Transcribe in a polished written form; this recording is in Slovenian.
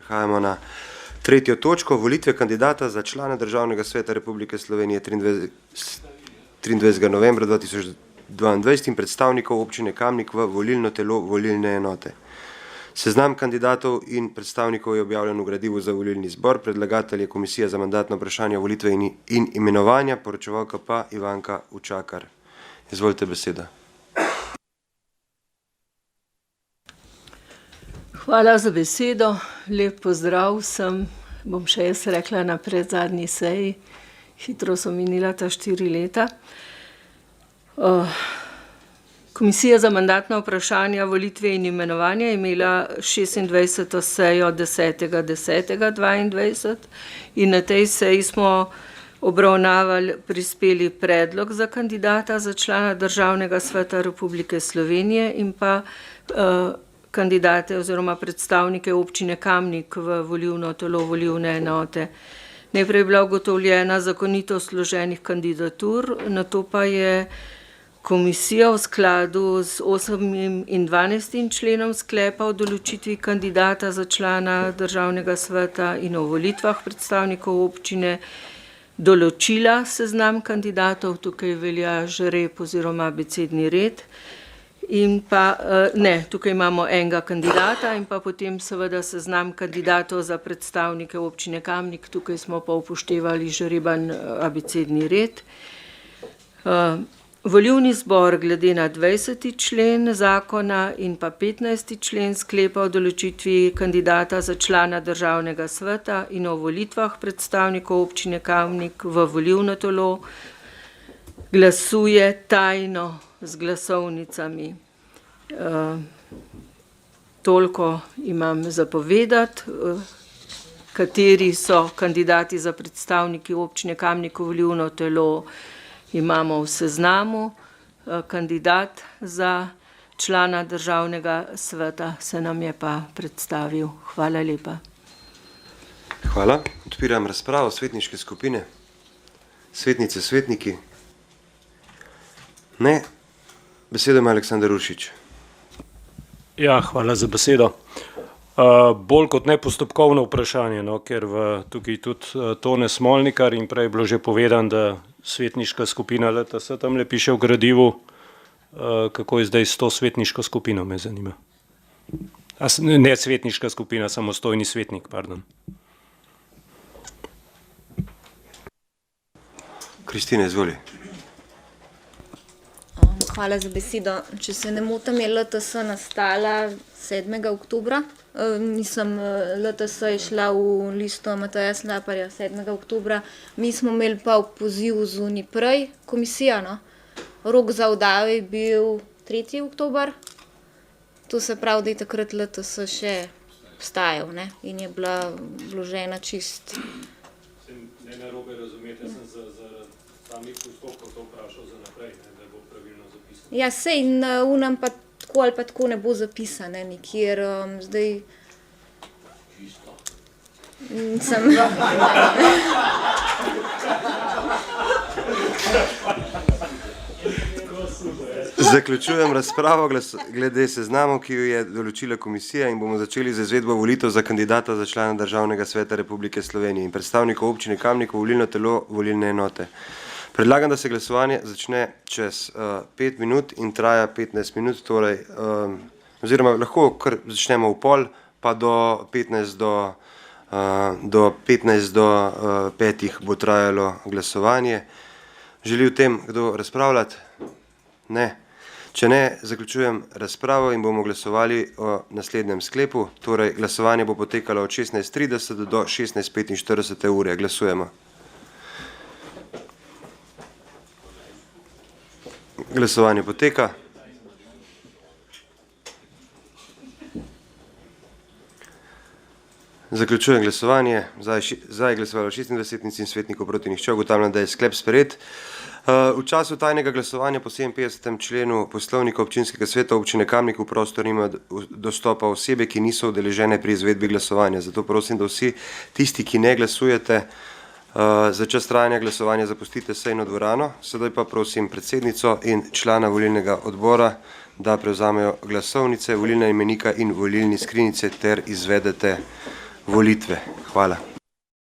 Prehajamo na tretjo točko, volitve kandidata za člana Državnega sveta Republike Slovenije 23. novembra 2022 in predstavnikov občine Kamnik v volilno telo volilne enote. Seznam kandidatov in predstavnikov je objavljen v gradivu za volilni zbor, predlagatelj je Komisija za mandatno vprašanje volitve in imenovanja, poročevalka pa Ivanka Učakar. Izvolite beseda. Hvala za besedo, lep pozdrav vsem, bom še jaz rekla na predzadnji seji, hitro so minila ta 4 leta. Komisija za mandatna vprašanja volitve in imenovanja je imela 26. sejo 10.10.22 in na tej seji smo obravnavali prispeli predlog za kandidata za člana Državnega sveta Republike Slovenije in pa kandidate oziroma predstavnike občine Kamnik v volilno telo volilne enote. Najprej je bila ugotovljena zakonitost vloženih kandidatur, nato pa je komisija v skladu z 8. in 12. členom sklepa o določitvi kandidata za člana Državnega sveta in o volitvah predstavnikov občine določila seznam kandidatov, tukaj velja žreb oziroma abecedni red. In pa, tukaj imamo enega kandidata in pa potem seveda seznam kandidatov za predstavnike občine Kamnik, tukaj smo pa upoštevali žreban abecedni red. Volilni zbor glede na 20. člen zakona in pa 15. člen sklepa o določitvi kandidata za člana Državnega sveta in o volitvah predstavnikov občine Kamnik v volilno telo glasuje tajno z glasovnicami. Toliko imam za povedati, kateri so kandidati za predstavniki občine Kamnik v volilno telo imamo v seznamu. Kandidat za člana Državnega sveta se nam je pa predstavil. Hvala lepa. Hvala. Odpiram razpravo svetniške skupine. Svetnice, svetniki. Ne. Besedo ima Aleksandar Uršič. Ja, hvala za besedo. Bolj kot ne postopkovno vprašanje, ker tukaj tudi Tone Smolnikar in prej je bilo že povedano, da svetniška skupina LTS tamle piše v gradivu, kako je zdaj s to svetniško skupino, me zanima. Ne svetniška skupina, samostojni svetnik, pardon. Kristina, izvoli. Hvala za besedo. Če se ne motim, je LTS nastala 7. oktobra. LTS je šla v listo Mateja Snaparja 7. oktobra. Mi smo imeli pa poziv zunaj prej, komisija, no. Rok za oddajo je bil 3. oktober. To se pravi, da je takrat LTS še obstajal, ne, in je bila vložena čist. Ne narobe razumete, sem za samih postopkov to vprašal za naprej, ne, da bo pravilno zapisano. Ja, sej na unem pa tako ali pa tako ne bo zapisane nikjer, zdaj. Čisto. Zaključujem razpravo glede seznamov, ki jo je določila komisija in bomo začeli z izvedbo volitev za kandidata za člana Državnega sveta Republike Slovenije in predstavnikov občine Kamnik v volilno telo volilne enote. Predlagam, da se glasovanje začne čez 5 minut in traja 15 minut, torej, oziroma lahko kar začnemo v pol, pa do 15 do 5 bo trajalo glasovanje. Želi v tem kdo razpravljati? Ne. Če ne, zaključujem razpravo in bomo glasovali o naslednjem sklepu. Torej, glasovanje bo potekalo od 16.30 do 16.45 ure. Glasujemo. Glasovanje poteka. Zaključujem glasovanje. Za je glasovalo 26 in svetnikov proti nihče. Ugotavljam, da je sklep sprejet. V času tajnega glasovanja po 57. členu Poslovnika občinskega sveta občine Kamnik v prostor nima dostopa osebe, ki niso udeležene pri izvedbi glasovanja. Zato prosim, da vsi tisti, ki ne glasujete, za čas trajanja glasovanja zapustite sejno dvorano. Sedaj pa prosim predsednico in člana volilnega odbora, da prevzamejo glasovnice, volilna imenika in volilni skrinjice ter izvedete volitve. Hvala.